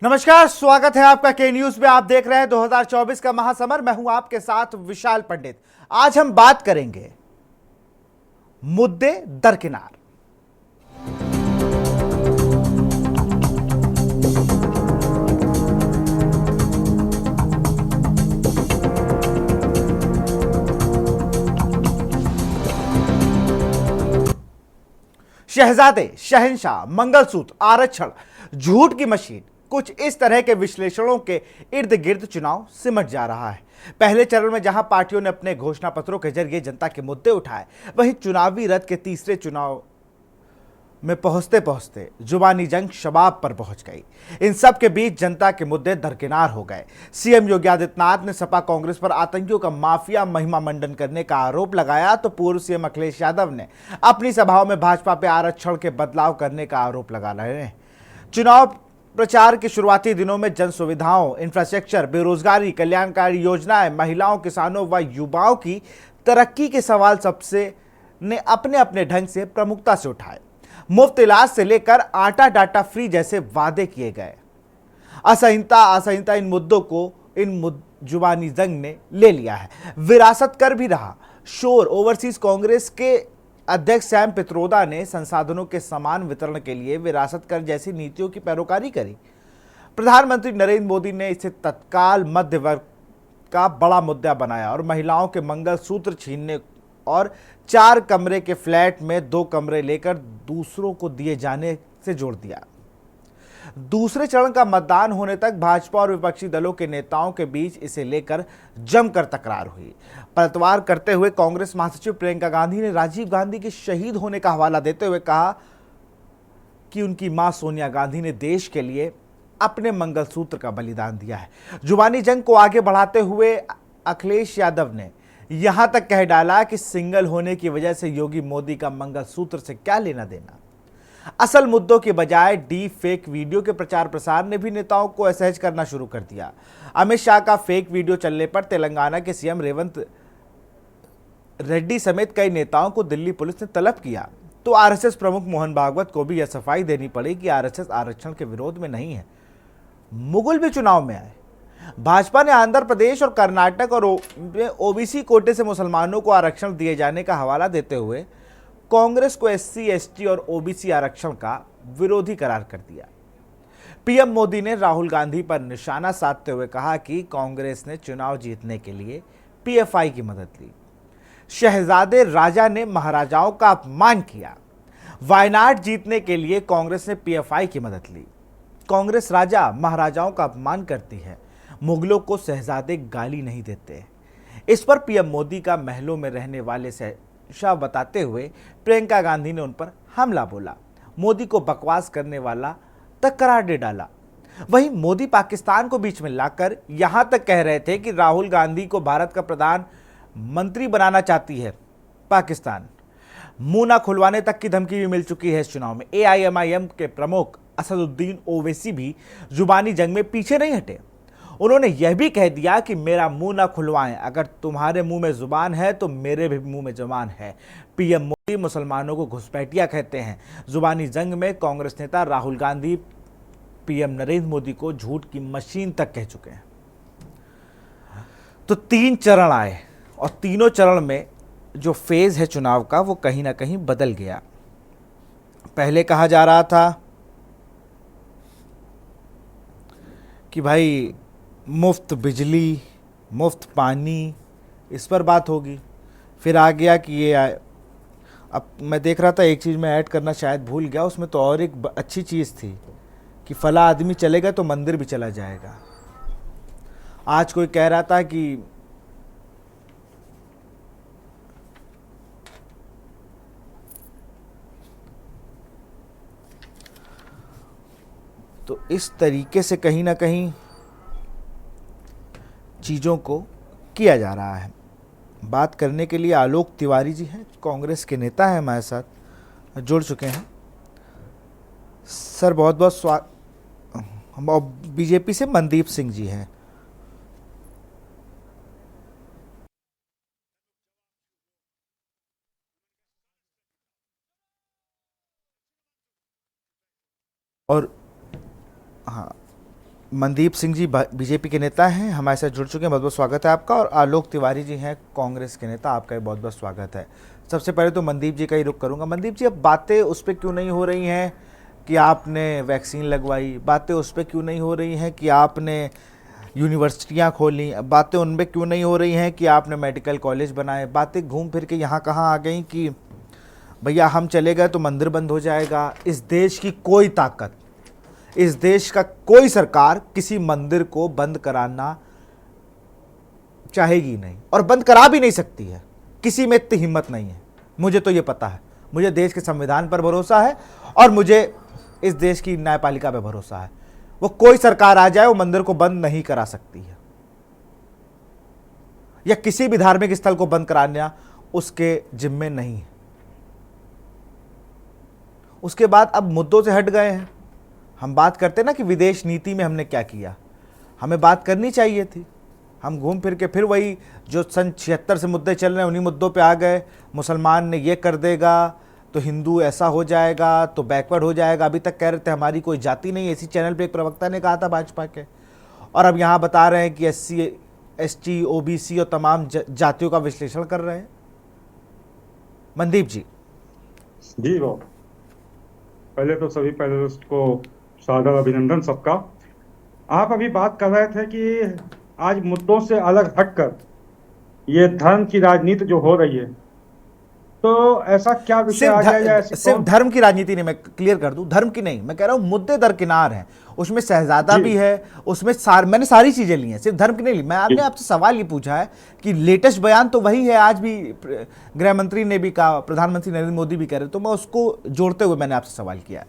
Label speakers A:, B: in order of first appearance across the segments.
A: नमस्कार, स्वागत है आपका के न्यूज में। आप देख रहे हैं 2024 का महासमर। मैं हूं आपके साथ विशाल पंडित। आज हम बात करेंगे मुद्दे दरकिनार। शहजादे, शहंशाह, मंगलसूत्र, आरक्षण, झूठ की मशीन, कुछ इस तरह के विश्लेषणों के इर्द गिर्द चुनाव सिमट जा रहा है। पहले चरण में जहां पार्टियों ने अपने घोषणा पत्रों के जरिए जनता के मुद्दे उठाए, वहीं चुनावी रथ के तीसरे चुनाव में पहुंचते पहुंचते जुबानी जंग शबाब पर पहुंच गई। इन सब के बीच जनता के मुद्दे दरकिनार हो गए। सीएम योगी आदित्यनाथ ने सपा कांग्रेस पर आतंकियों का माफिया महिमा मंडन करने का आरोप लगाया, तो पूर्व सीएम अखिलेश यादव ने अपनी सभाओं में भाजपा पे आरक्षण के बदलाव करने का आरोप लगा रहे हैं। चुनाव प्रचार के शुरुआती दिनों में जन सुविधाओं, इंफ्रास्ट्रक्चर, बेरोजगारी, कल्याणकारी योजनाएं, महिलाओं, किसानों व युवाओं की तरक्की के सवाल सबसे ने अपने अपने ढंग से प्रमुखता से उठाए। मुफ्त इलाज से लेकर आटा डाटा फ्री जैसे वादे किए गए। असहिंता इन मुद्दों को जुबानी जंग ने ले लिया है, विरासत कर भी रहा। शोर ओवरसीज कांग्रेस के अध्यक्ष सैम पित्रोदा ने संसाधनों के समान वितरण के लिए विरासत कर जैसी नीतियों की पैरोकारी करी। प्रधानमंत्री नरेंद्र मोदी ने इसे तत्काल मध्य वर्ग का बड़ा मुद्दा बनाया और महिलाओं के मंगलसूत्र छीनने और 4 कमरे के फ्लैट में 2 कमरे लेकर दूसरों को दिए जाने से जोड़ दिया। दूसरे चरण का मतदान होने तक भाजपा और विपक्षी दलों के नेताओं के बीच इसे लेकर जमकर तकरार हुई। पलटवार करते हुए कांग्रेस महासचिव प्रियंका गांधी ने राजीव गांधी के शहीद होने का हवाला देते हुए कहा कि उनकी मां सोनिया गांधी ने देश के लिए अपने मंगलसूत्र का बलिदान दिया है। जुबानी जंग को आगे बढ़ाते हुए अखिलेश यादव ने यहां तक कह डाला कि सिंगल होने की वजह से योगी मोदी का मंगलसूत्र से क्या लेना देना। असल मुद्दों के बजाय डीप फेक वीडियो के प्रचार प्रसार ने भी नेताओं को असहज करना शुरू कर दिया। अमित शाह का फेक वीडियो चलने पर तेलंगाना के सीएम रेवंत रेड्डी समेत कई नेताओं को दिल्ली पुलिस ने तलब किया, तो आरएसएस प्रमुख मोहन भागवत को भी यह सफाई देनी पड़ी कि आरएसएस आरक्षण के विरोध में नहीं है। मुगल भी चुनाव में आए। भाजपा ने आंध्र प्रदेश और कर्नाटक और ओबीसी कोटे से मुसलमानों को आरक्षण दिए जाने का हवाला देते हुए कांग्रेस को एससी, एसटी और ओबीसी आरक्षण का विरोधी करार कर दिया। पीएम मोदी ने राहुल गांधी पर निशाना साधते हुए कहा कि कांग्रेस ने चुनाव जीतने के लिए पीएफआई की मदद ली। शहजादे राजा ने महाराजाओं का अपमान किया। वायनाड जीतने के लिए कांग्रेस ने पीएफआई की मदद ली। कांग्रेस राजा महाराजाओं का अपमान करती है, मुगलों को शहजादे गाली नहीं देते। इस पर पीएम मोदी का महलों में रहने वाले शहंशाह बताते हुए प्रियंका गांधी ने उन पर हमला बोला। मोदी को बकवास करने वाला तक करार दे डाला। वहीं मोदी पाकिस्तान को बीच में लाकर यहां तक कह रहे थे कि राहुल गांधी को भारत का प्रधानमंत्री बनाना चाहती है पाकिस्तान। मुंह ना खुलवाने तक की धमकी भी मिल चुकी है इस चुनाव में। एआईएमआईएम के प्रमुख असदुद्दीन ओवैसी भी जुबानी जंग में पीछे नहीं हटे। उन्होंने यह भी कह दिया कि मेरा मुंह ना खुलवाएं, अगर तुम्हारे मुंह में जुबान है तो मेरे भी मुंह में जुबान है। पीएम मोदी मुसलमानों को घुसपैठिया कहते हैं। जुबानी जंग में कांग्रेस नेता राहुल गांधी पीएम नरेंद्र मोदी को झूठ की मशीन तक कह चुके हैं। तो 3 चरण आए और तीनों चरण में जो फेज है चुनाव का वो कहीं ना कहीं बदल गया। पहले कहा जा रहा था कि भाई मुफ्त बिजली, मुफ्त पानी, इस पर बात होगी। फिर आ गया कि ये अब मैं देख रहा था, एक चीज़ मैं ऐड करना शायद भूल गया, उसमें तो और एक अच्छी चीज़ थी कि फला आदमी चलेगा तो मंदिर भी चला जाएगा। आज कोई कह रहा था कि तो इस तरीके से कहीं ना कहीं चीज़ों को किया जा रहा है। बात करने के लिए आलोक तिवारी जी हैं, कांग्रेस के नेता हैं, हमारे साथ जुड़ चुके हैं। सर बहुत बहुत स्वागत। बीजेपी से मनदीप सिंह जी हैं। और हाँ, मनदीप सिंह जी बीजेपी के नेता हैं, हमारे साथ जुड़ चुके हैं, बहुत बहुत स्वागत है आपका। और आलोक तिवारी जी हैं कांग्रेस के नेता, आपका भी बहुत बहुत स्वागत है। सबसे पहले तो मनदीप जी का ही रुख करूंगा। मनदीप जी, अब बातें उस पर क्यों नहीं हो रही हैं कि आपने वैक्सीन लगवाई, बातें उस पर क्यों नहीं हो रही हैं कि आपने यूनिवर्सिटियाँ खोली, बातें उनमें क्यों नहीं हो रही हैं कि आपने मेडिकल कॉलेज बनाए, बातें घूम फिर के यहाँ कहाँ आ गई कि भैया हम चले गए तो मंदिर बंद हो जाएगा। इस देश की कोई ताकत, इस देश का कोई सरकार किसी मंदिर को बंद कराना चाहेगी नहीं और बंद करा भी नहीं सकती है। किसी में इतनी हिम्मत नहीं है, मुझे तो ये पता है। मुझे देश के संविधान पर भरोसा है और मुझे इस देश की न्यायपालिका पर भरोसा है। वो कोई सरकार आ जाए वो मंदिर को बंद नहीं करा सकती है, या किसी भी धार्मिक स्थल को बंद कराना उसके जिम्मे नहीं है। उसके बाद अब मुद्दों से हट गए हैं। हम बात करते ना कि विदेश नीति में हमने क्या किया, हमें बात करनी चाहिए थी। हम घूम फिर के फिर वही जो सन 76 से मुद्दे चल रहे हैं उन्हीं मुद्दों पे आ गए। मुसलमान ने ये कर देगा तो हिंदू ऐसा हो जाएगा, तो बैकवर्ड हो जाएगा। अभी तक कह रहे थे हमारी कोई जाति नहीं है, इसी चैनल पे एक प्रवक्ता ने कहा था भाजपा के, और अब यहाँ बता रहे हैं कि SC ST OBC और तमाम जातियों का विश्लेषण कर रहे हैं। मनदीप जी
B: जी वो पहले तो सभी पैनलिस्ट को सादर अभिनंदन सबका। आप अभी बात कर रहे थे कि आज मुद्दों से अलग हटकर ये धर्म की राजनीति जो हो रही है, तो ऐसा क्या विषय आ गया या ऐसी
A: सिर्फ
B: कौन।
A: धर्म की राजनीति नहीं, मैं क्लियर कर दूं, धर्म की नहीं, मैं कह रहा हूं मुद्दे दरकिनार हैं। उसमें शहजादा भी है, उसमें मैंने सारी चीजें ली हैं, सिर्फ धर्म की नहीं ली। मैंने आपसे सवाल ये पूछा है कि लेटेस्ट बयान तो वही है, आज भी गृह मंत्री ने भी कहा, प्रधानमंत्री नरेंद्र मोदी भी कह रहे, तो मैं उसको जोड़ते हुए मैंने आपसे सवाल किया है।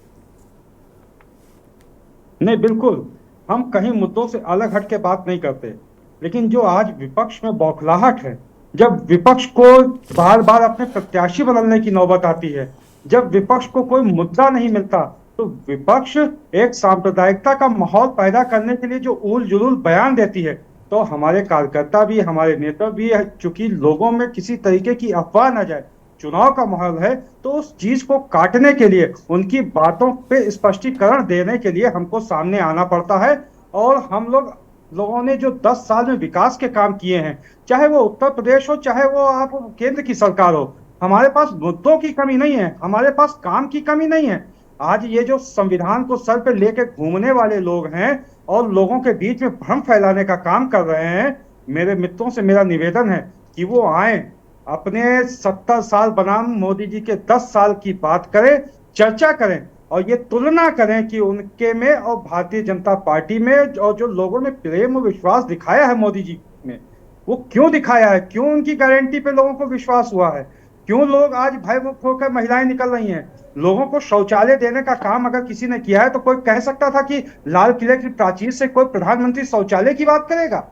B: नहीं, बिल्कुल हम कहीं मुद्दों से अलग हट के बात नहीं करते, लेकिन जो आज विपक्ष में बौखलाहट है, जब विपक्ष को बार बार अपने प्रत्याशी बदलने की नौबत आती है, जब विपक्ष को कोई मुद्दा नहीं मिलता, तो विपक्ष एक सांप्रदायिकता का माहौल पैदा करने के लिए जो उल जुलूल बयान देती है, तो हमारे कार्यकर्ता भी, हमारे नेता भी, चूंकि लोगों में किसी तरीके की अफवाह न जाए, चुनाव का माहौल है, तो उस चीज को काटने के लिए, उनकी बातों पे स्पष्टीकरण देने के लिए हमको सामने आना पड़ता है। और हम लोगों ने जो 10 साल में विकास के काम किए हैं, चाहे वो उत्तर प्रदेश हो, चाहे वो आप केंद्र की सरकार हो, हमारे पास मुद्दों की कमी नहीं है, हमारे पास काम की कमी नहीं है। आज ये जो संविधान को सर पे लेके घूमने वाले लोग हैं और लोगों के बीच में भ्रम फैलाने का काम कर रहे हैं, मेरे मित्रों से मेरा निवेदन है कि वो आए, अपने 70 साल बनाम मोदी जी के 10 साल की बात करें, चर्चा करें और ये तुलना करें कि उनके में और भारतीय जनता पार्टी में, और जो लोगों ने प्रेम और विश्वास दिखाया है मोदी जी में, वो क्यों दिखाया है, क्यों उनकी गारंटी पे लोगों को विश्वास हुआ है, क्यों लोग आज भयमुक्त होकर महिलाएं निकल रही हैं। लोगों को शौचालय देने का काम अगर किसी ने किया है, तो कोई कह सकता था कि लाल किले की प्राचीर से कोई प्रधानमंत्री शौचालय की बात करेगा?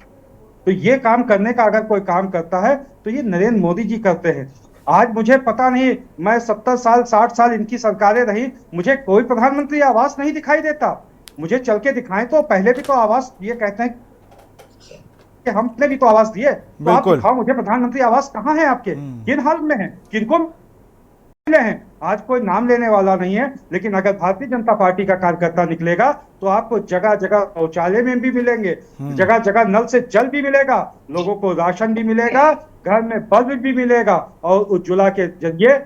B: तो ये काम करने का अगर कोई काम करता है तो ये नरेंद्र मोदी जी करते हैं। आज मुझे पता नहीं, मैं 70 साल 60 साल इनकी सरकारें रही, मुझे कोई प्रधानमंत्री आवास नहीं दिखाई देता। मुझे चल के दिखाएं तो, पहले भी तो आवास, ये कहते हैं कि हमने भी तो आवास दिए, तो आप दिखाओ मुझे प्रधानमंत्री आवास कहाँ है आपके, किन हाल में है, किनको मिले हैं। आज कोई नाम लेने वाला नहीं है, लेकिन अगर भारतीय जनता पार्टी का कार्यकर्ता निकलेगा तो आपको जगह जगह शौचालय में भी मिलेंगे, जगह जगह नल से जल भी मिलेगा, लोगों को राशन भी मिलेगा, घर में बल्ब भी मिलेगा और उज्ज्वला के जरिए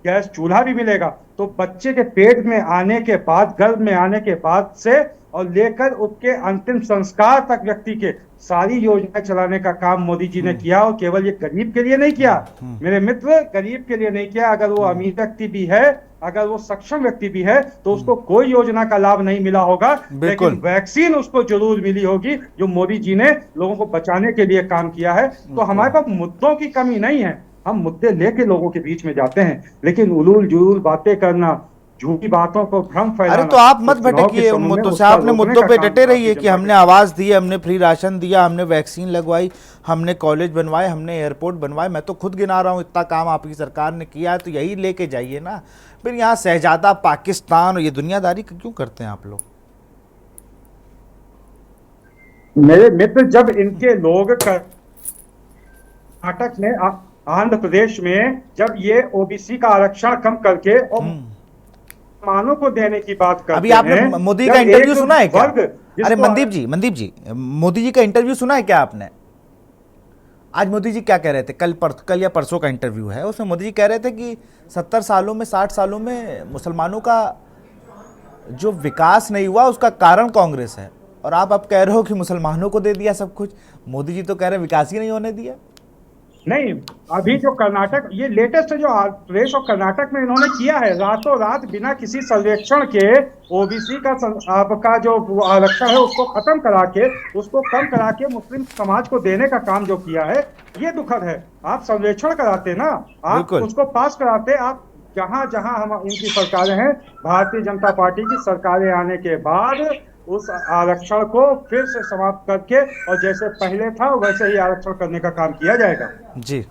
B: गैस चूल्हा भी मिलेगा। तो बच्चे के पेट में आने के बाद, गर्भ में आने के बाद से और लेकर उसके अंतिम संस्कार तक व्यक्ति के सारी योजनाएं चलाने का काम मोदी जी ने किया। और केवल ये गरीब के लिए नहीं किया मेरे मित्र, गरीब के लिए नहीं किया। अगर वो अमीर व्यक्ति भी है, अगर वो सक्षम व्यक्ति भी है, तो उसको कोई योजना का लाभ नहीं मिला होगा, लेकिन वैक्सीन उसको जरूर मिली होगी, जो मोदी जी ने लोगों को बचाने के लिए काम किया है। तो हमारे पास मुद्दों की कमी नहीं है, हम मुद्दे लेके लोगों के बीच में जाते हैं, लेकिन उलूल जुलूल बातें करना, झूठी बातों को भ्रम फैलाना।
A: अरे तो आप मत भटकिए उन मुद्दों से, आपने मुद्दों पे डटे रहिए कि हमने आवाज दी, हमने फ्री राशन दिया, हमने वैक्सीन लगवाई, हमने कॉलेज बनवाए, हमने एयरपोर्ट बनवाए। मैं तो खुद गिना रहा हूँ, इतना काम आपकी सरकार ने किया है, तो यही लेके जाइए ना। फिर यहाँ शहजादा, पाकिस्तान और ये दुनियादारी क्यों करते हैं आप लोग?
B: मेरे मित्र, जब इनके लोग कर्नाटक में, आंध्र प्रदेश में, जब ये ओबीसी का आरक्षण कम करके और मानों को देने की बात करते हैं,
A: अभी आपने मोदी का इंटरव्यू सुना है क्या? अरे
B: जिसको
A: मनदीप जी, मोदी जी का इंटरव्यू सुना है क्या आपने? आज मोदी जी क्या कह रहे थे? कल या परसों का इंटरव्यू है, उसमें मोदी जी कह रहे थे कि 70 सालों में 60 सालों में मुसलमानों का जो विकास नहीं हुआ उसका कारण कांग्रेस है। और आप अब कह रहे हो कि मुसलमानों को दे दिया सब कुछ। मोदी जी तो कह रहे हैं विकास ही नहीं होने दिया।
B: नहीं, अभी जो कर्नाटक, ये लेटेस्ट जो प्रदेश और कर्नाटक में इन्होंने किया है, रातों रात बिना किसी सर्वेक्षण के ओबीसी का आपका जो आरक्षण है उसको खत्म करा के, उसको कम करा के मुस्लिम समाज को देने का काम जो किया है, ये दुखद है। आप सर्वेक्षण कराते ना, आप
A: बिल्कुल।
B: उसको पास कराते। आप जहां जहां हम इनकी सरकारें हैं, भारतीय जनता पार्टी की सरकारें आने के बाद उस आरक्षण को फिर से समाप्त करके और जैसे पहले था वैसे ही आरक्षण करने का काम किया जाएगा।
A: जी,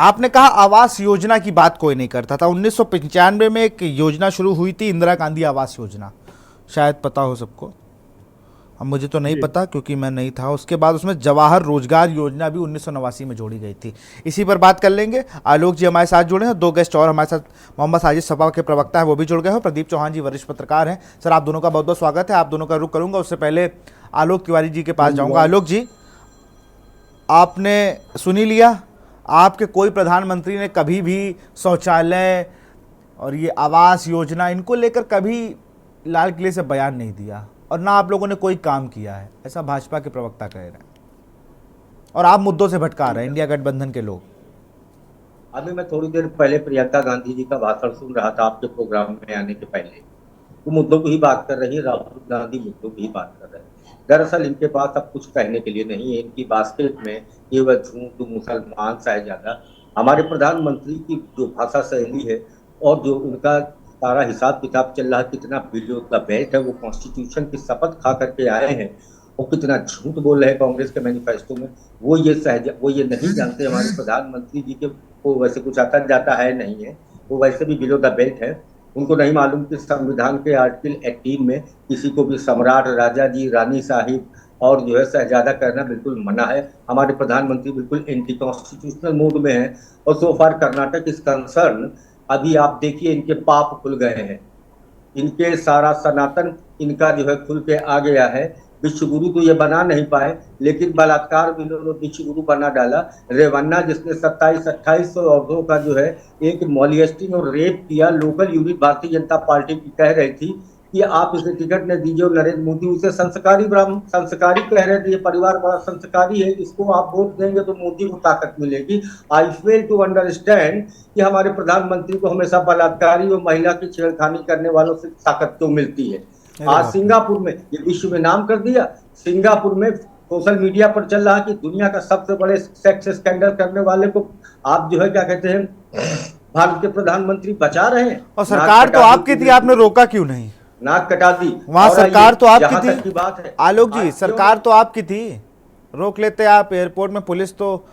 A: आपने कहा आवास योजना की बात कोई नहीं करता था। 1995 में एक योजना शुरू हुई थी, इंदिरा गांधी आवास योजना, शायद पता हो सबको। अब मुझे तो नहीं
B: जी।
A: पता क्योंकि मैं नहीं था। उसके बाद उसमें जवाहर रोजगार योजना भी 1989 में जोड़ी गई थी। इसी पर बात कर लेंगे। आलोक जी हमारे साथ जुड़े हैं, दो गेस्ट और हमारे साथ, मोहम्मद साजिद सपा के प्रवक्ता हैं वो भी जुड़ गए हैं, प्रदीप चौहान जी वरिष्ठ पत्रकार हैं। सर आप दोनों का बहुत बहुत स्वागत है। आप दोनों का रुख करूंगा, उससे पहले आलोक तिवारी जी के पास जाऊंगा। आलोक जी, आपने सुनी लिया, आपके कोई प्रधानमंत्री ने कभी भी शौचालय और ये आवास योजना इनको लेकर कभी लाल किले से बयान नहीं दिया, और ना आप लोगों ने कोई काम किया है, ऐसा भाजपा के प्रवक्ता कह रहे हैं। और आप मुद्दों से भटका रहे हैं, इंडिया गठबंधन के लोग।
C: अभी मैं थोड़ी देर पहले प्रियंका गांधी जी का भाषण सुन रहा था आपके प्रोग्राम में आने के पहले। वो मुद्दों की ही बात कर रही है, राहुल गांधी मुद्दों की ही बात कर रहे हैं। दरअसल इनके पास अब कुछ कहने के लिए नहीं है। इनकी बास्केट में ये वह झूठ, मुसलमान, साहिबजादा। हमारे प्रधानमंत्री की जो भाषा शैली है और जो उनका सारा हिसाब किताब चल रहा है, कितना बिलियो का बेल्ट है, वो कॉन्स्टिट्यूशन की शपथ खा करके आए हैं और कितना झूठ बोल रहे हैं कांग्रेस के मैनिफेस्टो में, वो ये नहीं जानते हमारे प्रधानमंत्री जी के को वैसे कुछ आता जाता है नहीं है। वो वैसे भी बिलो द बेल्ट है। उनको नहीं मालूम कि संविधान के आर्टिकल 18 में किसी को भी सम्राट, राजा जी, रानी साहिब और जो है शहजादा करना बिल्कुल मना है। हमारे प्रधानमंत्री बिल्कुल एंटी कॉन्स्टिट्यूशनल मूड में है। और सो फार कर्नाटक इज कंसर्न, अभी आप देखिए इनके पाप खुल गए हैं। इनके सारा सनातन इनका जो है खुल के आ गया है। विश्व गुरु तो ये बना नहीं पाए, लेकिन बलात्कार भी इन्होंने विश्व गुरु बना डाला। रेवन्ना जिसने 27-28 औरतों का जो है एक मॉलिएस्टिंग और रेप किया, local unit Bharatiya Janata party की कह रही थी कि आप इसे टिकट न दीजिए, और नरेंद्र मोदी उसे संस्कारी कह रहे थे। ये परिवार बड़ा संस्कारी है, इसको आप वोट देंगे तो मोदी को ताकत मिलेगी। आई फेल टू अंडरस्टैंड कि हमारे प्रधानमंत्री को हमेशा बलात्कारी और महिला की छेड़खानी करने वालों से ताकत क्यों मिलती है। आज सिंगापुर में, ये विश्व में नाम कर दिया, सिंगापुर में सोशल मीडिया पर चल रहा कि दुनिया का सबसे बड़े सेक्स स्कैंडल करने वाले को आप जो है क्या कहते हैं, भारत के प्रधानमंत्री बचा रहे हैं।
A: और सरकार तो आपकी थी, आपने रोका क्यों नहीं?
C: नाक कटा दी।
A: वहां सरकार तो आपकी थी।
C: की बात है
A: आलोक जी, सरकार तो आपकी थी, रोक लेते आप। एयरपोर्ट में पुलिस तो,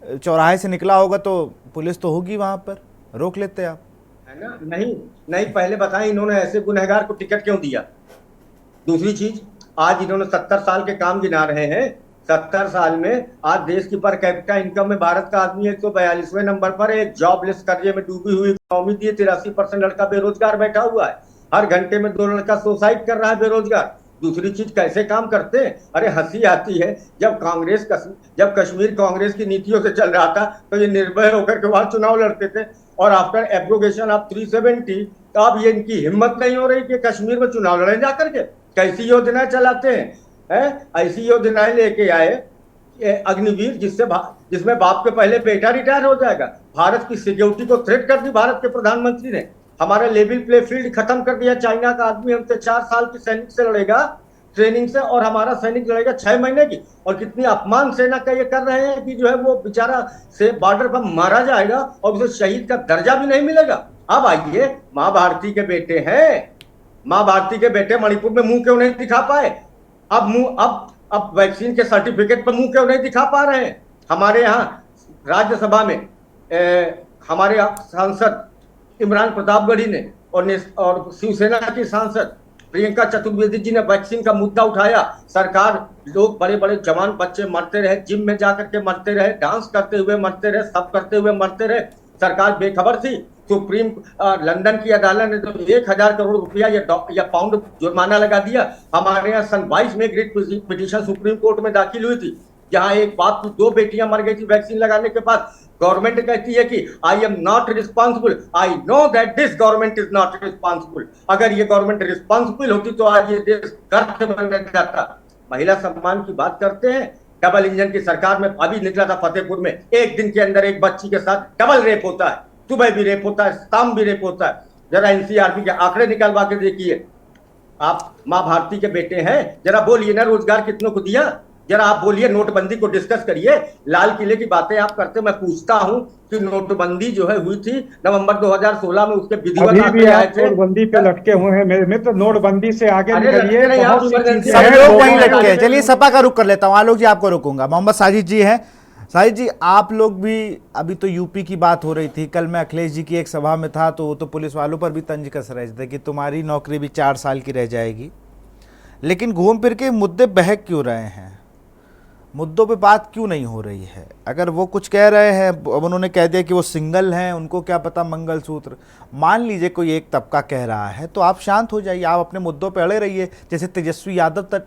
A: चौराहे से निकला होगा तो पुलिस तो होगी वहां पर, रोक लेते आप,
C: है ना? नहीं नहीं, पहले बताएं इन्होंने ऐसे गुनहगार को टिकट क्यों दिया। दूसरी चीज, आज इन्होंने 70 साल के काम गिना रहे हैं। 70 साल में आज देश की पर कैपिटा इनकम में भारत का आदमी 142वें नंबर पर है। एक जॉबलेस कर्जे में डूबी हुई इकोनॉमी दी, 83% लड़का बेरोजगार बैठा हुआ है। हर घंटे में 2 लड़का सुसाइड कर रहा है बेरोजगार। दूसरी चीज, कैसे काम करते हैं। अरे हंसी आती है, जब कश्मीर कांग्रेस की नीतियों से चल रहा था तो ये निर्भय होकर के वहां चुनाव लड़ते थे, और आफ्टर एब्रोगेशन ऑफ 370 तो अब ये इनकी हिम्मत नहीं हो रही कि कश्मीर में चुनाव लड़े जाकर के। कैसी योजनाएं चलाते हैं, ऐसी योजनाएं लेके आए अग्निवीर, जिसमें बाप के पहले बेटा रिटायर हो जाएगा। भारत की सिक्योरिटी को थ्रेट कर दी भारत के प्रधानमंत्री ने। हमारा लेवल प्ले फील्ड खत्म कर दिया। चाइना का आदमी हमसे 4 साल की सैनिक से लड़ेगा ट्रेनिंग से, और हमारा सैनिक लड़ेगा 6 महीने की। और कितनी अपमान सेना का ये कर रहे हैं कि जो है वो बेचारा से बॉर्डर पर मारा जाएगा और उसे शहीद का दर्जा भी नहीं मिलेगा। अब आइए, माँ भारती के बेटे हैं, माँ भारती के बेटे मणिपुर में मुंह क्यों नहीं दिखा पाए। अब वैक्सीन के सर्टिफिकेट पर मुंह क्यों नहीं दिखा पा रहे हैं। हमारे यहाँ राज्यसभा में हमारे सांसद इमरान प्रतापगढ़ी ने और शिवसेना की सांसद प्रियंका चतुर्वेदी जी ने वैक्सीन का मुद्दा उठाया। सरकार, लोग बड़े बड़े जवान बच्चे मरते रहे, जिम में जाकर के मरते रहे, डांस करते हुए मरते रहे, सब करते हुए मरते रहे। सरकार बेखबर थी। सुप्रीम लंदन की अदालत ने तो 1,000 करोड़ रुपया या पाउंड जुर्माना लगा दिया। हमारे यहाँ सन 22 में ग्रेट पिटीशन सुप्रीम कोर्ट में दाखिल हुई थी, जहां एक बाप की 2 बेटियां मर गई थी वैक्सीन लगाने के बाद। गवर्नमेंट कहती है कि I am not responsible, I know that this government is not responsible. अगर ये गवर्नमेंट रिस्पॉन्सिबल होती तो आज ये देश गर्व बन जाता। महिला सम्मान की बात करते हैं, डबल इंजन की सरकार में अभी निकला था फतेहपुर में, एक दिन के अंदर एक बच्ची के साथ डबल रेप होता है, सुबह भी रेप होता है, शाम भी रेप होता है। जरा एनसीआरबी के आंकड़े निकलवा के देखिए। आप माँ भारती के बेटे हैं, जरा बोलिए ना रोजगार कितनों को दिया, जरा आप बोलिए, नोटबंदी को डिस्कस करिए। लाल किले की बातें आप करते, मैं पूछता हूं कि नोटबंदी जो है हुई थी नवंबर 2016 में, उसके विधिवत
B: अभी भी
C: आंकड़े आए
B: आप
C: थे।
B: नोटबंदी पे लटके हुए हैं मेरे मित्र। नोटबंदी से आगे
C: अरे
B: निकलिए,
C: लटके नहीं, आप
B: बहुत सी
C: इमरजेंसी
B: चीजें
A: सब
B: हैं,
C: है,
A: लोग
B: लोगों
A: वहीं
B: ने
A: लटके हैं। चलिए सपा का रुख कर लेता हूं, आलोक जी आपको रोकूंगा। मोहम्मद साजिद जी हैं। साजिद जी, आप लोग भी, अभी तो यूपी की बात हो रही थी, कल मैं अखिलेश जी की एक सभा में था तो वो तो पुलिस वालों पर भी तंज कस रहे थे कि तुम्हारी नौकरी भी 4 साल की रह जाएगी। लेकिन घूम फिर के मुद्दे बहक क्यों रहे हैं, मुद्दों पे बात क्यों नहीं हो रही है? अगर वो कुछ कह रहे हैं, अब उन्होंने कह दिया कि वो सिंगल हैं, उनको क्या पता मंगलसूत्र, मान लीजिए कोई एक तबका कह रहा है तो आप शांत हो जाइए, आप अपने मुद्दों पे अड़े रहिए। जैसे तेजस्वी यादव तक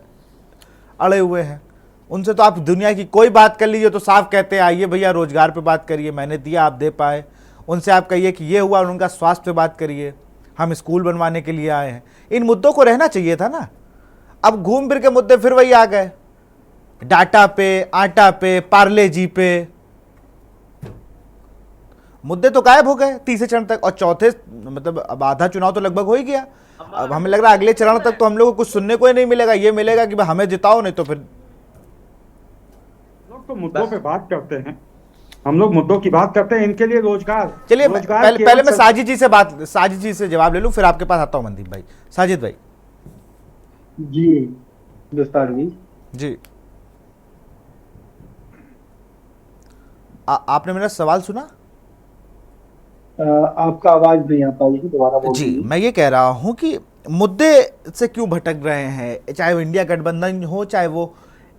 A: अड़े हुए हैं, उनसे तो आप दुनिया की कोई बात कर लीजिए तो साफ कहते हैं आइए भैया रोजगार पे बात करिए, मैंने दिया आप दे पाए। उनसे आप कहिए कि ये हुआ और उनका स्वास्थ्य पे बात करिए, हम स्कूल बनवाने के लिए आए हैं। इन मुद्दों को रहना चाहिए था ना। अब घूम फिर के मुद्दे फिर वही आ गए, डाटा पे, आटा पे, पार्ले जी पे। मुद्दे तो गायब हो गए तीसरे चरण तक, और चौथे मतलब अब आधा चुनाव तो लगभग हो ही गया। अब हमें लग रहा है अगले चरण तक तो हम लोगों को कुछ सुनने को ही नहीं मिलेगा। ये मिलेगा कि भाई हमें जिताओ, नहीं तो फिर
B: लोग तो मुद्दों पे बात करते हैं, हम लोग मुद्दों की बात करते हैं। इनके लिए रोजगार,
A: चलिए
B: रोजगार
A: पहले मैं
B: केवल
A: साजिद जी से जवाब ले लूं, फिर आपके पास आता हूं मनदीप भाई। साजिद भाई
D: जी विस्तार जी।
A: जी, आपने मेरा सवाल सुना?
D: आपका आवाज नहीं आ पाई है, दोबारा
A: जी,
D: बोलिए।
A: मैं ये कह रहा हूं कि मुद्दे से क्यों भटक रहे हैं, चाहे वो इंडिया गठबंधन हो चाहे वो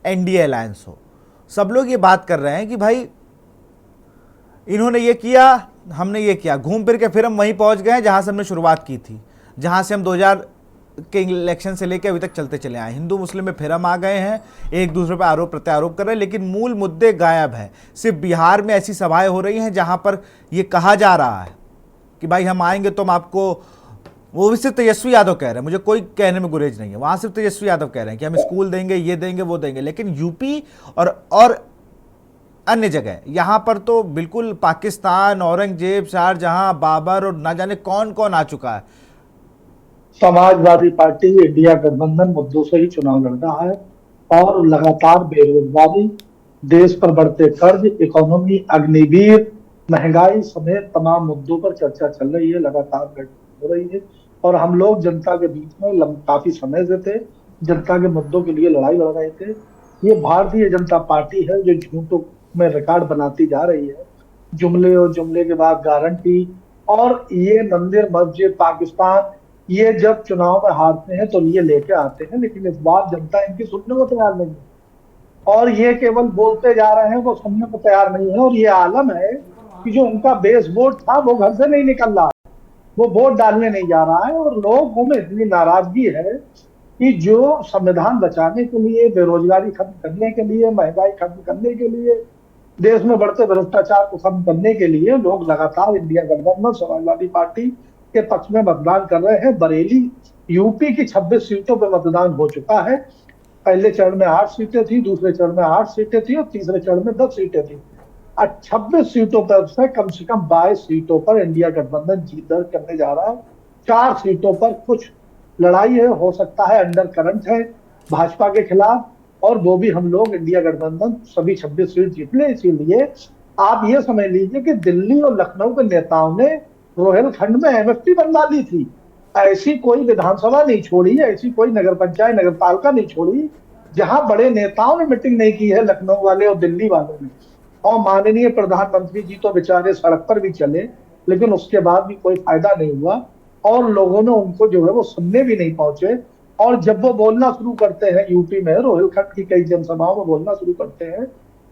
A: एनडीए अलायंस हो। सब लोग ये बात कर रहे हैं कि भाई इन्होंने ये किया, हमने ये किया, घूम फिर के फिर हम वहीं पहुंच गए जहां से हमने शुरुआत की थी, जहां से हम 2000 के इलेक्शन से लेकर अभी तक चलते चले आए। हिंदू मुस्लिम में फिर हम आ गए हैं, एक दूसरे पर आरोप प्रत्यारोप कर रहे हैं, लेकिन मूल मुद्दे गायब हैं। सिर्फ बिहार में ऐसी सभाएं हो रही हैं जहां पर यह कहा जा रहा है कि भाई हम आएंगे तो हम आपको, वो भी सिर्फ तेजस्वी यादव कह रहे हैं, मुझे कोई कहने में गुरेज नहीं है, वहां सिर्फ तेजस्वी यादव कह रहे हैं कि हम स्कूल देंगे, ये देंगे, वो देंगे। लेकिन यूपी और अन्य जगह यहां पर तो बिल्कुल पाकिस्तान, औरंगजेब, शाहजहां, बाबर और ना जाने कौन कौन आ चुका है।
D: समाजवादी पार्टी इंडिया गठबंधन मुद्दों से ही चुनाव लड़ रहा है और लगातार बेरोजगारी, देश पर बढ़ते कर्ज, इकोनॉमी अग्निवीर, महंगाई समेत तमाम मुद्दों पर चर्चा चल रही है, लगातार बैठक हो रही है। और हम लोग जनता के बीच में काफी समय से थे, जनता के मुद्दों के लिए लड़ाई लड़ रहे थे। ये भारतीय जनता पार्टी है जो झूठों में रिकॉर्ड बनाती जा रही है, जुमले और जुमले के बाद गारंटी। और ये मंदिर मस्जिद पाकिस्तान, ये जब चुनाव में हारते हैं तो ये लेके आते हैं, लेकिन इस बार जनता इनकी सुनने को तैयार नहीं है और ये केवल बोलते जा रहे हैं, वो सुनने को तैयार नहीं है। और ये आलम है कि जो उनका बेस वोट था वो घर से नहीं निकल रहा है, वो वोट डालने नहीं जा रहा है। और लोगों में इतनी नाराजगी है कि जो संविधान बचाने के लिए, बेरोजगारी खत्म करने के लिए, महंगाई खत्म करने के लिए, देश में बढ़ते भ्रष्टाचार को खत्म करने के लिए लोग लगातार इंडिया गठबंधन समाजवादी पार्टी के पक्ष में मतदान कर रहे हैं। बरेली यूपी की 26 सीटों पर मतदान हो चुका है। पहले चरण में 8 सीटें थी, दूसरे चरण में 8 सीटें थी और तीसरे चरण में 10 सीटें थी। 26 सीटों पर से कम 22 सीटों पर इंडिया गठबंधन जीत दर्ज करने जा रहा है। 4 सीटों पर कुछ लड़ाई है, हो सकता है अंडर करंट है भाजपा के खिलाफ, और वो भी हम लोग इंडिया गठबंधन सभी 26 सीट जीत ले। इसीलिए आप ये समझ लीजिए कि दिल्ली और लखनऊ के नेताओं ने रोहिलखंड में एमएफटी बनवा ली थी। ऐसी कोई विधानसभा नहीं छोड़ी, ऐसी कोई नगर पंचायत नगर पालिका नहीं छोड़ी जहां बड़े नेताओं ने मीटिंग नहीं की है, लखनऊ वाले और दिल्ली वालों ने। और माननीय प्रधानमंत्री जी तो बेचारे सड़क पर भी चले, लेकिन उसके बाद भी कोई फायदा नहीं हुआ और लोगों ने उनको जो है वो सुनने भी नहीं पहुंचे। और जब वो बोलना शुरू करते हैं यूपी में, रोहिलखंड की कई जनसभाओं में बोलना शुरू करते हैं,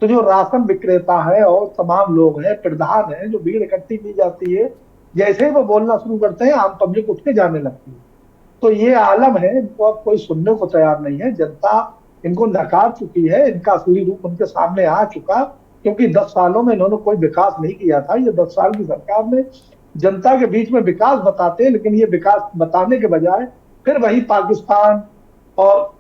D: तो जो राशन विक्रेता है और तमाम लोग हैं, प्रधान है, जो भीड़ इकट्ठी की जाती है, जैसे ही वो बोलना शुरू करते हैं आम पब्लिक उठ के जाने लगती है। तो ये आलम है, इनको अब कोई सुनने को तैयार नहीं है। जनता इनको नकार चुकी है, इनका असली रूप उनके सामने आ चुका, क्योंकि 10 सालों में इन्होंने कोई विकास नहीं किया था। ये 10 साल की सरकार में जनता के बीच में विकास बताते हैं, लेकिन ये विकास बताने के बजाय फिर वही पाकिस्तान और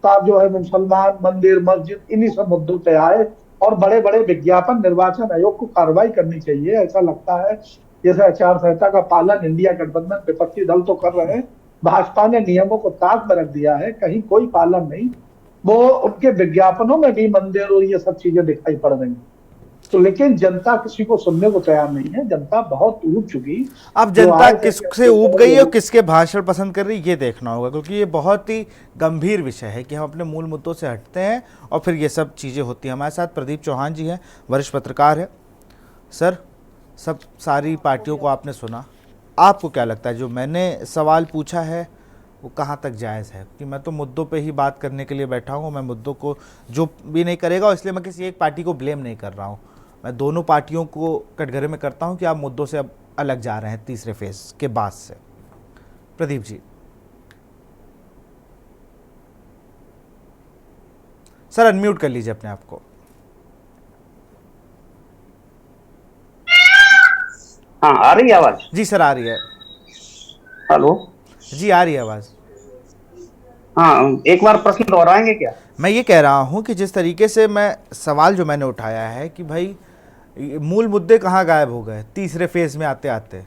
D: साहब जो है मुसलमान मंदिर मस्जिद इन्हीं सब मुद्दों पे आए और बड़े बड़े विज्ञापन। निर्वाचन आयोग को कार्रवाई करनी चाहिए। ऐसा लगता है जैसे आचार संहिता का पालन इंडिया गठबंधन विपक्षी दल तो कर रहे हैं, भाजपा ने नियमों को ताक में रख दिया है, कहीं कोई पालन नहीं। वो उनके विज्ञापनों में भी मंदिर और ये सब चीजें दिखाई पड़ रही हैं। तो लेकिन जनता किसी को सुनने को तैयार नहीं है। जनता बहुत ऊब चुकी।
A: अब
D: जो
A: जनता
D: आज
A: किससे ऊब गई है और किसके भाषण पसंद कर रही है ये देखना होगा, क्योंकि ये बहुत ही गंभीर विषय है कि हम अपने मूल मुद्दों से हटते हैं और फिर ये सब चीज़ें होती हैं। हमारे साथ प्रदीप चौहान जी हैं, वरिष्ठ पत्रकार है। सर, सब सारी पार्टियों को आपने सुना, आपको क्या लगता है जो मैंने सवाल पूछा है वो कहाँ तक जायज़ है? कि मैं तो मुद्दों पे ही बात करने के लिए बैठा हूँ, मैं मुद्दों को जो भी नहीं करेगा, इसलिए मैं किसी एक पार्टी को ब्लेम नहीं कर रहा हूँ। मैं दोनों पार्टियों को कटघरे में करता हूं कि आप मुद्दों से अब अलग जा रहे हैं तीसरे फेज के बाद से। प्रदीप जी। सर अनम्यूट कर लीजिए अपने आप को।
E: हाँ, आ रही है आवाज?
A: जी सर आ रही है।
E: हेलो
A: जी आ रही है आवाज।
E: हाँ, एक बार प्रश्न दोहराएंगे क्या? मैं
A: ये कह रहा हूं कि जिस तरीके से मैं सवाल जो मैंने उठाया है कि भाई मूल मुद्दे कहाँ गायब हो गए तीसरे फेज में आते आते।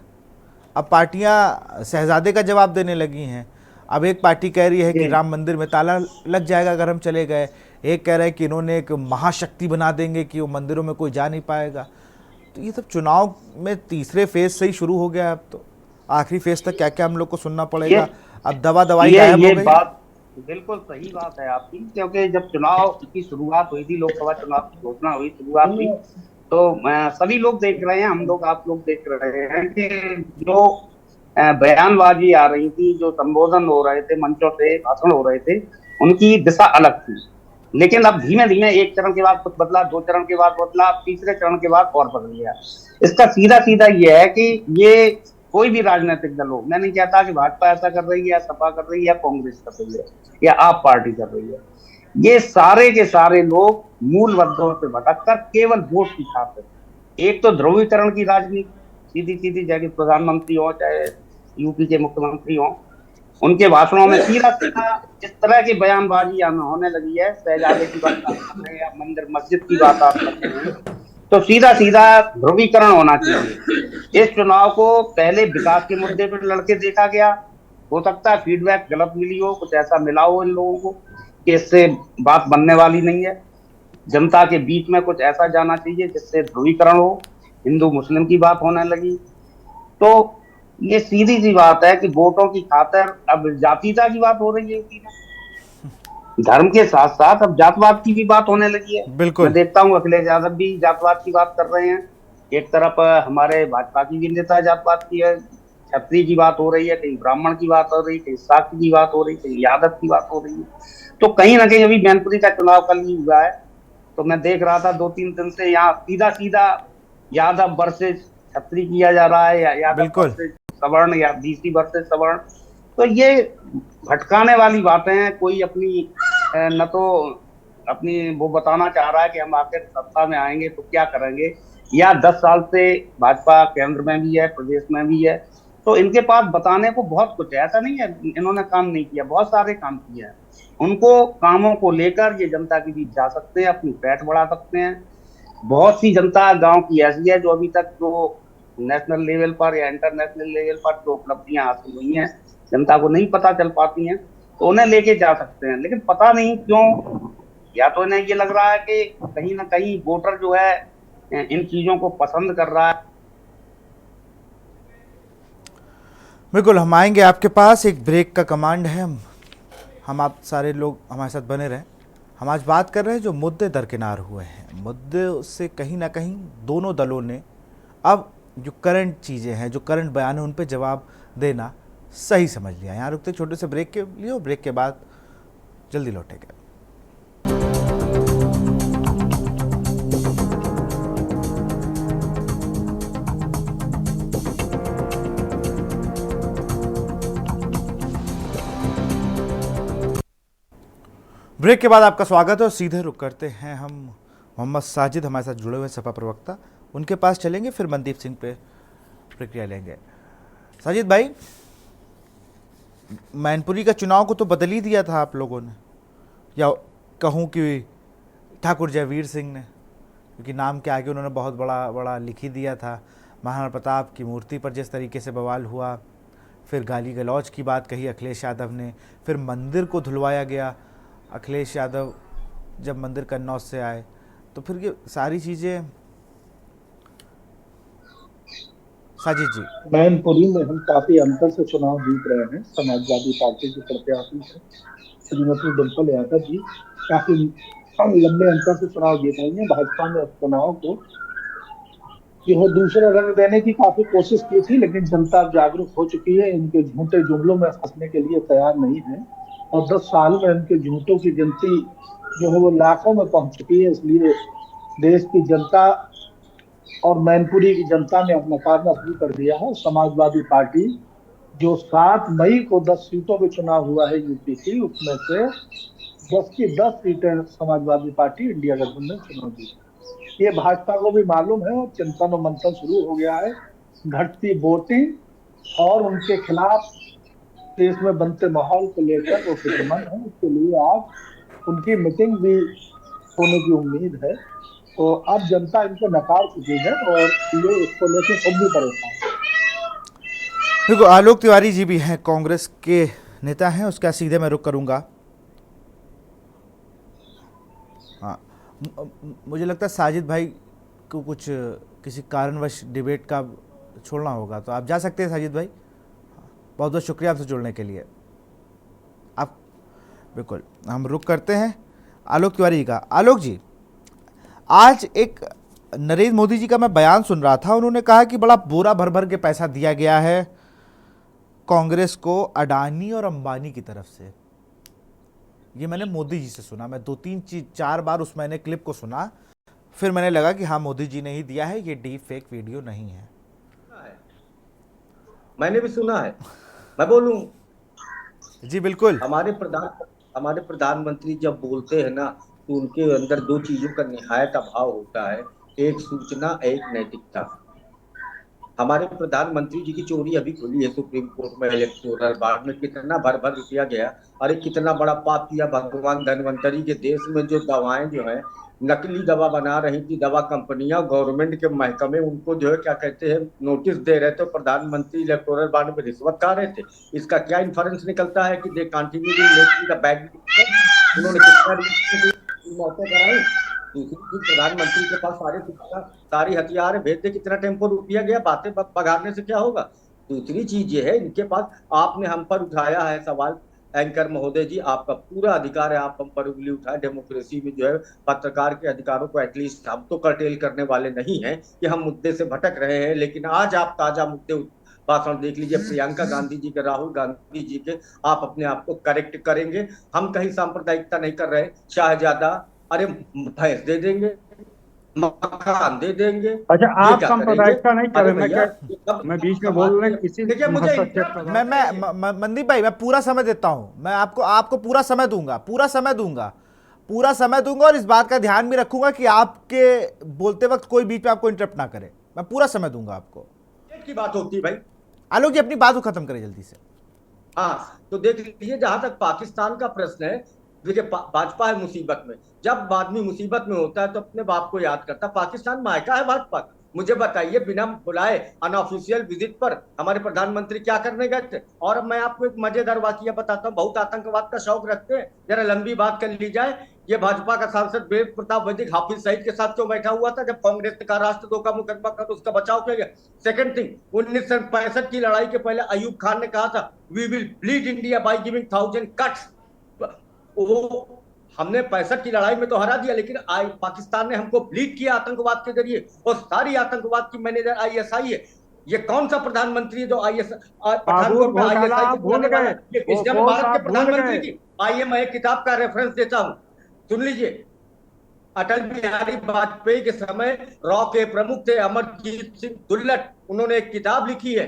A: अब पार्टियां शहजादे का जवाब देने लगी हैं। अब एक पार्टी कह रही है कि राम मंदिर में ताला लग जाएगा अगर हम चले गए, एक कह रहा है कि इन्होंने एक महाशक्ति बना देंगे कि वो मंदिरों में कोई जा नहीं पाएगा। तो ये सब चुनाव में तीसरे फेज से ही शुरू हो गया। अब तो आखिरी फेज तक क्या क्या हम लोग को सुनना पड़ेगा। अब दवाई गायब हो गई।
E: बात बिल्कुल सही बात है आपकी, क्योंकि जब चुनाव की शुरुआत हुई थी, लोकसभा चुनाव की घोषणा हुई, शुरुआत हुई, तो सभी लोग देख रहे हैं, हम लोग आप लोग देख रहे हैं कि जो बयानबाजी आ रही थी, जो संबोधन हो रहे थे, मंचों से भाषण हो रहे थे, उनकी दिशा अलग थी। लेकिन अब धीमे धीमे एक चरण के बाद कुछ बदला, दो चरण के बाद बदला, अब तीसरे चरण के बाद और बदल गया। इसका सीधा सीधा ये है कि ये कोई भी राजनीतिक दल हो, मैं नहीं कहता कि भाजपा ऐसा कर रही है या सपा कर रही है या कांग्रेस कर रही है या आप पार्टी कर रही है, ये सारे के सारे लोग मूल मुद्दों से भटककर केवल वोट की खातिर, एक तो ध्रुवीकरण की राजनीति, सीधी सीधी, चाहे प्रधानमंत्री हो चाहे यूपी के मुख्यमंत्री हो, उनके भाषणों में सीधा सीधा इस तरह की बयानबाजी होने लगी है। शहजादे की बात कर रहे हैं या मंदिर मस्जिद की बात आप करते हैं, तो सीधा सीधा ध्रुवीकरण होना चाहिए। इस चुनाव को पहले विकास के मुद्दे पर लड़के देखा गया, हो सकता है फीडबैक गलत मिली हो, कुछ ऐसा मिला हो इन लोगों को कि इससे बात बनने वाली नहीं है। जनता के बीच में कुछ ऐसा जाना चाहिए जिससे ध्रुवीकरण हो, हिंदू मुस्लिम की बात होने लगी। तो ये सीधी सी बात है कि वोटों की खातिर अब जातीयता की बात हो रही है, धर्म के साथ साथ अब जातवाद की भी बात होने लगी है।
A: बिल्कुल,
E: मैं देखता हूँ अखिलेश यादव भी जातवाद की बात कर रहे हैं। एक तरफ हमारे भाजपा की भी नेता जातवाद की है, क्षत्रिय की बात हो रही है, कहीं ब्राह्मण की बात हो रही है, कहीं शाक्य की बात हो रही है, कहीं यादव की बात हो रही है। तो कहीं ना कहीं अभी मैनपुरी का चुनाव कल ही हुआ है, तो मैं देख रहा था 2-3 दिन से यहाँ सीधा सीधा यादव वर्सेस क्षत्रिय किया जा रहा है, या यादव वर्सेस सवर्ण या बीसी वर्सेस सवर्ण। तो ये भटकाने वाली बातें हैं। कोई अपनी न तो अपनी वो बताना चाह रहा है कि हम आखिर सत्ता में आएंगे तो क्या करेंगे, या 10 साल से भाजपा केंद्र में भी है, प्रदेश में भी है, तो इनके पास बताने को बहुत कुछ है। ऐसा नहीं है इन्होंने काम नहीं किया, बहुत सारे काम किए हैं। उनको कामों को लेकर ये जनता के बीच जा सकते हैं, अपनी पैठ बढ़ा सकते हैं। बहुत सी जनता गांव की ऐसी है जो अभी तक जो नेशनल लेवल पर या इंटरनेशनल लेवल पर जो उपलब्धियां हासिल हुई हैं जनता को नहीं पता चल पाती हैं, तो उन्हें लेके जा सकते हैं। लेकिन पता नहीं क्यों, या तो इन्हें ये लग रहा है कि कहीं ना कहीं वोटर जो है इन चीजों को पसंद कर रहा है।
A: बिल्कुल, हम आएंगे आपके पास, एक ब्रेक का कमांड है। हम आप सारे लोग हमारे साथ बने रहें। हम आज बात कर रहे हैं जो मुद्दे दरकिनार हुए हैं, मुद्दे से कहीं ना कहीं दोनों दलों ने अब जो करंट चीज़ें हैं, जो करंट बयान है, उन पे जवाब देना सही समझ लिया। यहाँ रुकते छोटे से ब्रेक के लिए, और ब्रेक के बाद जल्दी लौटेंगे। ब्रेक के बाद आपका स्वागत है और सीधे रुक करते हैं हम मोहम्मद साजिद हमारे साथ जुड़े हुए सपा प्रवक्ता, उनके पास चलेंगे, फिर मनदीप सिंह पे प्रतिक्रिया लेंगे। साजिद भाई, मैनपुरी का चुनाव को तो बदल ही दिया था आप लोगों ने, या कहूँ कि ठाकुर जयवीर सिंह ने, क्योंकि नाम के आगे उन्होंने बहुत बड़ा बड़ा लिख ही दिया था। महाराणा प्रताप की मूर्ति पर जिस तरीके से बवाल हुआ, फिर गाली गलौज की बात कही अखिलेश यादव ने, फिर मंदिर को धुलवाया गया अखिलेश यादव जब मंदिर कन्नौज से आए, तो फिर ये सारी चीज़ें। साजिद जी,
D: मैनपुरी में हम काफी अंतर से चुनाव जीत रहे हैं। समाजवादी पार्टी के प्रत्याशी है श्रीमती डिम्पल यादव जी काफी लंबे अंतर से चुनाव जीत रही है। भाजपा ने चुनाव को जो दूसरे रंग देने की काफी कोशिश की थी, लेकिन जनता जागरूक हो चुकी है, इनके झूठे जुमलों में फंसने के लिए तैयार नहीं है, और 10 साल में इनके झूठों की गिनती जो है वो लाखों में पहुंच चुकी है। इसलिए देश की जनता और मैनपुरी की जनता ने अब नकारना शुरू कर दिया है। समाजवादी पार्टी जो 7 मई को 10 सीटों पे चुनाव हुआ है यूपी की, उसमें से 10 की 10 सीटें समाजवादी पार्टी इंडिया गठबंधन चुनाव जीती। ये भाजपा को भी मालूम है और चिंतन और मंथन शुरू हो गया है। घटती वोटिंग और उनके खिलाफ देश में बनते माहौल को लेकर वो फिक्रमंद है। इसके लिए आज उनकी मीटिंग भी होने की उम्मीद है। तो अब जनता इनको नकार चुकी है और ये इसको लेकर खुद भी परेशान है।
A: देखो, आलोक तिवारी जी भी हैं, कांग्रेस के नेता हैं, उसका सीधे मैं रुख करूंगा। हाँ, मुझे लगता है साजिद भाई को कुछ किसी कारणवश डिबेट का छोड़ना होगा, तो आप जा सकते हैं साजिद भाई। बहुत बहुत शुक्रिया आपसे जुड़ने के लिए। आप बिल्कुल, हम रुक करते हैं आलोक तिवारी जी का। आलोक जी, आज एक नरेंद्र मोदी जी का मैं बयान सुन रहा था, उन्होंने कहा कि बड़ा बोरा भर भर के पैसा दिया गया है कांग्रेस को अडानी और अंबानी की तरफ से। ये मैंने मोदी जी से सुना, मैं 2-3-4 बार उस मैंने क्लिप को सुना, फिर मैंने लगा कि हाँ मोदी जी ने ही दिया है, ये डीप फेक वीडियो नहीं है।
C: मैंने भी सुना है, मैं बोलूं?
A: जी बिल्कुल।
C: हमारे प्रधानमंत्री जब बोलते हैं ना, तो उनके अंदर 2 चीजों का निहायत अभाव होता है, एक सूचना, एक नैतिकता। हमारे प्रधानमंत्री जी की चोरी अभी खुली है सुप्रीम कोर्ट में, इलेक्टोरल बॉन्ड में कितना भर भर रुपया गया। अरे कितना बड़ा पाप किया भगवान धन्वंतरी के देश में, जो दवाएं जो है नकली दवा बना रही थी, दवा कंपनियां, गवर्नमेंट के महकमे उनको जो है क्या कहते हैं नोटिस दे रहे थे, प्रधानमंत्री इलेक्टोरल बॉन्ड में रिश्वत खा रहे थे। इसका क्या इन्फ्रेंस निकलता है कि they continue making the bad. उन्होंने कितना मौतें कराई। दूसरी चीज, प्रधानमंत्री के पास सारी हथियार भेज दे, कितना टेम्पो रुपया गया, बातें बगाड़ने से क्या होगा। दूसरी चीज ये है, इनके पास, आपने हम पर उठाया है सवाल, एंकर महोदय जी, आपका पूरा अधिकार है, आप हम पर उंगली उठाए। डेमोक्रेसी में जो है पत्रकार के अधिकारों को एटलीस्ट हम तो कर्टेल करने वाले नहीं हैं कि हम मुद्दे से भटक रहे हैं। लेकिन आज आप ताजा मुद्दे भाषण देख लीजिए, प्रियंका गांधी जी के, राहुल गांधी जी के, आप अपने आप को करेक्ट करेंगे। हम कहीं सांप्रदायिकता नहीं कर रहे। शाहजादा, अरे भैंस दे देंगे, मकान दे देंगे।
B: अच्छा, आप
C: क्या
B: सांप्रदायिकता नहीं कर
C: अरे
B: रहे, मैं
C: भैया,
B: क्या मैं बीच में बोल रहे किसी
C: देखिए, मुझे
B: हस्तक्षेप कर रहा हूं।
A: मैं मनदीप भाई, मैं पूरा समय देता हूं, मैं आपको पूरा समय दूंगा, पूरा समय दूंगा, और इस बात का ध्यान भी रखूंगा कि आपके बोलते वक्त कोई बीच में आपको इंटरप्ट ना करे। मैं पूरा समय दूंगा आपको।
C: की बात होती है भाई।
A: आलोक जी, अपनी बात को खत्म करें जल्दी से।
C: हाँ, तो देख लीजिए, जहां तक पाकिस्तान का प्रश्न है, देखिए भाजपा है मुसीबत में। जब आदमी मुसीबत में होता है तो अपने बाप को याद करता। पाकिस्तान मायका है भाजपा का। मुझे बताइए, बिना बुलाए अनऑफिशियल विजिट पर हमारे प्रधानमंत्री क्या करने गए थे। और अब मैं आपको एक मजेदार वाकया बताता हूँ, बहुत आतंकवाद का शौक रखते हैं, जरा लंबी बात कर ली जाए। ये भाजपा का सांसद वेद प्रताप वैदिक हाफिज सईद के साथ क्यों बैठा हुआ था जब कांग्रेस ने कहा राष्ट्रद्रोह का मुकदमा कर, तो उसका बचाव किया गया। सेकंड थिंग, 1965 की लड़ाई के पहले अयूब खान ने कहा था, we will bleed India by giving 1000 cuts. वो हमने 65 की लड़ाई में तो हरा दिया, लेकिन पाकिस्तान ने हमको ब्लीड किया आतंकवाद के जरिए, और सारी आतंकवाद की मैनेजर आईएसआई है। ये कौन सा प्रधानमंत्री है जो पठानकोट में आईएसआई
B: भूल गए?
C: भारत के प्रधानमंत्री की। आइए मैं एक किताब का रेफरेंस देता हूं, सुन लीजिए। अटल बिहारी वाजपेयी के समय रॉ के प्रमुख थे अमरजीत सिंह दुल्लट, उन्होंने एक किताब लिखी है।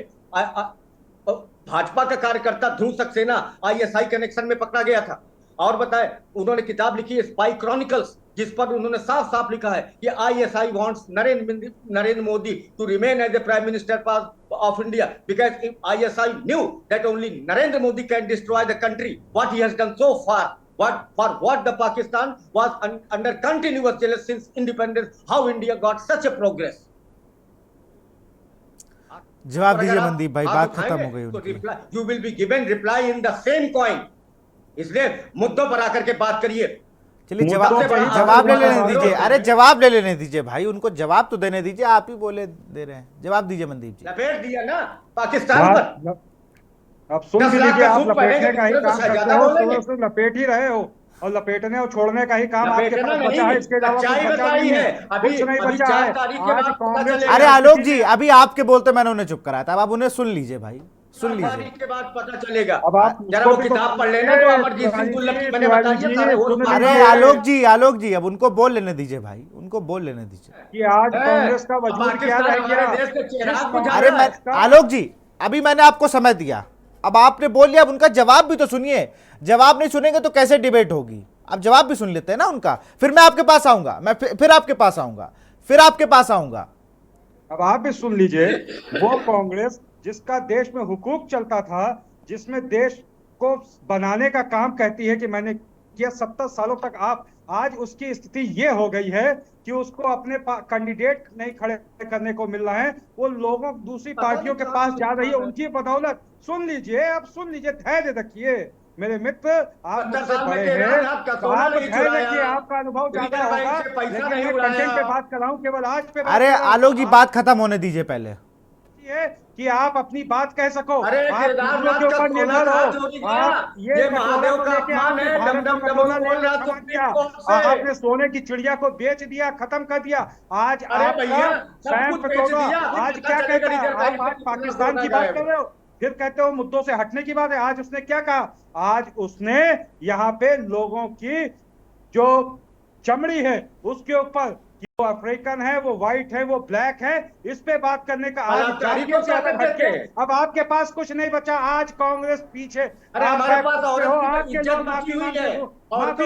C: भाजपा का कार्यकर्ता ध्रुव सक्सेना आईएसआई कनेक्शन में पकड़ा गया था। और बताए, उन्होंने किताब लिखी है स्पाई क्रॉनिकल्स, जिस पर उन्होंने साफ साफ लिखा है कि ISI wants Narendra Modi to remain as the prime minister of India because ISI knew that only Narendra Modi can destroy the country what he has done so far. What the Pakistan was under continuous jealous since independence. How India got such a progress?
A: जवाब दीजिए मनदीप भाई, बात खत्म हो गई उनकी।
C: You will be given reply in the same coin. इसलिए मुद्दों पर आकर के बात करिए।
A: चलिए जवाब ले लेने दीजिए। अरे जवाब ले लेने दीजिए भाई, उनको जवाब तो देने दीजिए। आप ही बोले दे रहे हैं, जवाब दीजिए मनदीप जी।
C: लपेट दिया ना पाकिस्तान पर।
B: अब सुन लीजिए, आप लपेटने का ही काम करते हो, तो उसको लपेट ही रहे हो, और लपेटने और छोड़ने का ही काम आपके पास बचा है। इसके अलावा कुछ बचा नहीं है, कुछ नहीं बचा है। आज कांग्रेस,
A: अरे आलोक जी, अभी आपके बोलते मैंने उन्हें चुप कराया था, अब आप उन्हें सुन लीजिए भाई, सुन लीजिए।
C: के बाद पता चलेगा।
B: अब आप
C: जरा वो किताब पढ़ लेना जो अमरजीत सिंह दुल्लभ की मैंने बताई है सारे हो।
A: अरे आलोक जी अब उनको बोल लेने दीजिए भाई, उनको बोल लेने दीजिए
B: कि आज कांग्रेस का वजूद क्या रह गया।
A: अरे आलोक जी, अभी मैंने आपको समय दिया, अब आपने बोल लिया, अब उनका जवाब भी तो सुनिए। जवाब नहीं सुनेंगे तो कैसे डिबेट होगी? आप जवाब भी सुन लेते हैं ना उनका, फिर मैं आपके पास आऊंगा, मैं फिर आपके पास आऊंगा, फिर आपके पास आऊंगा।
B: अब आप भी सुन लीजिए, वो कांग्रेस जिसका देश में हुकूक चलता था, जिसमें देश को बनाने का काम कहती है कि मैंने किया 70 सालों तक, आप आज उसकी स्थिति ये हो गई है कि उसको अपने कैंडिडेट नहीं खड़े करने को मिल रहे हैं। वो लोगों दूसरी पार्टियों के पास जा रही है उनकी बदौलत। सुन लीजिए, अब सुन लीजिए, धैर्य रखिए मेरे मित्र, आप मुझसे बड़े हैं, तो आप धैर्य रखिए, आपका अनुभव ज्यादा होगा। लेकिन मैं कंटेंट पे बात कर रहा हूँ, केवल आज पे।
A: अरे आलोक जी, बात खत्म होने दीजिए पहले,
B: कि आप अपनी बात कह सको।
C: अरे
B: आप दूसरों के ऊपर निर्भर हो। आप ये
C: महादेव का अपमान है,
B: आपने सोने की चिड़िया को बेच दिया, खत्म कर दिया। आज आज क्या कहते हैं आप? आज पाकिस्तान की बात कर रहे हो, फिर कहते हो मुद्दों से हटने की बात है। आज उसने क्या कहा? आज उसने यहाँ पे लोगों की जो चमड़ी है उसके ऊपर, कि वो अफ्रीकन है, वो व्हाइट है, वो ब्लैक है, इस पे बात करने का आज जातियों से हटके अब आपके पास कुछ नहीं बचा। आज कांग्रेस पीछे,
C: अरे हमारे पास
B: आपके लोग माफी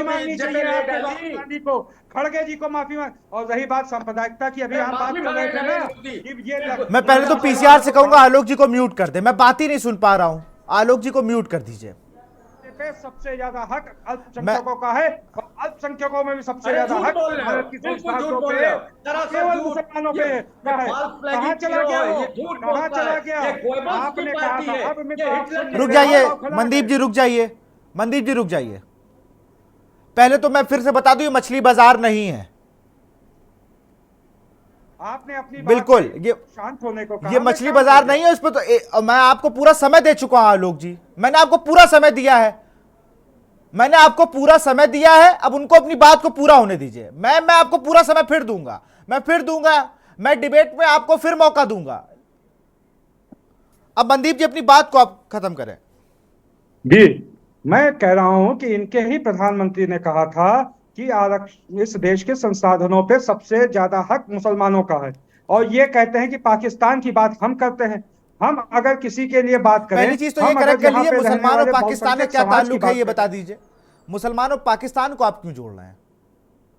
B: मांगनी चाहिए आपके राहुल गांधी को, खड़गे जी को माफी मांग। और रही बात सांप्रदायिकता की, अभी हम बात कर रहे थे ना, ये
A: मैं पहले तो पीसीआर से कहूंगा आलोक जी को म्यूट कर दे, मैं बात ही नहीं सुन पा रहा हूं। आलोक जी को म्यूट कर दीजिए।
B: सबसे ज्यादा हक अल्पसंख्यकों का है, और अल्पसंख्यकों में भी सबसे ज्यादा हक केवल मुसलमानों पे है। कहाँ चला गया वो? कहाँ चला गया? आपने कहा था। अब
A: रुक जाइए मनदीप जी, रुक जाइए मनदीप जी, रुक जाइए। पहले तो मैं फिर से बता दूं, ये मछली बाजार नहीं है।
B: आपने अपनी
A: बिल्कुल ये
B: शांत होने को कहा।
A: ये मछली बाजार नहीं है, उस पर तो मैं आपको पूरा समय दे चुका हूं आलोक जी, मैंने आपको पूरा समय दिया है, मैंने आपको पूरा समय दिया है। अब उनको अपनी बात को पूरा होने दीजिए। मैं आपको पूरा समय फिर दूंगा, मैं डिबेट में आपको फिर मौका दूंगा। अब मनदीप जी अपनी बात को आप खत्म करें।
B: जी, मैं कह रहा हूं कि इनके ही प्रधानमंत्री ने कहा था कि इस देश के संसाधनों पे सबसे ज्यादा हक मुसलमानों का है, और ये कहते हैं कि पाकिस्तान की बात हम करते हैं। हम अगर किसी के लिए बात करें,
A: पहली चीज तो ये करेक्ट कर लिए, मुसलमान और पाकिस्तान में क्या ताल्लुक है ये बता दीजिए। मुसलमान और पाकिस्तान को आप क्यों जोड़ रहे हैं?